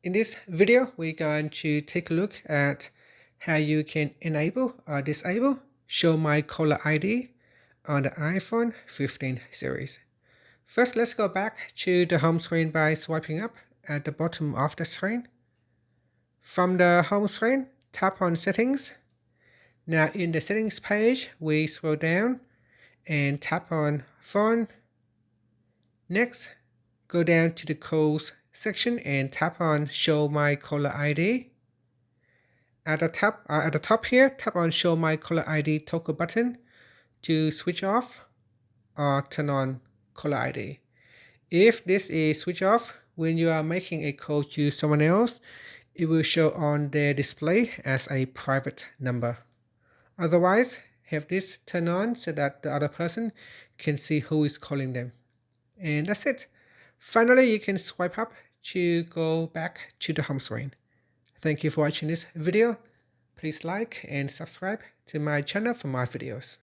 In this video, we're going to take a look at how you can enable or disable Show My Caller ID on the iPhone 15 series. First, let's go back to the home screen by swiping up at the bottom of the screen. From the home screen, tap on Settings. Now in the Settings page, we scroll down and tap on Phone. Next, go down to the Calls section and tap on Show My Caller ID. At the top here, tap on Show My Caller ID toggle button to switch off or turn on caller ID. If this is switched off, when you are making a call to someone else, it will show on their display as a private number. Otherwise, have this turned on so that the other person can see who is calling them. And that's it. Finally, you can swipe up to go back to the home screen. Thank you for watching this video. Please like and subscribe to my channel for more videos.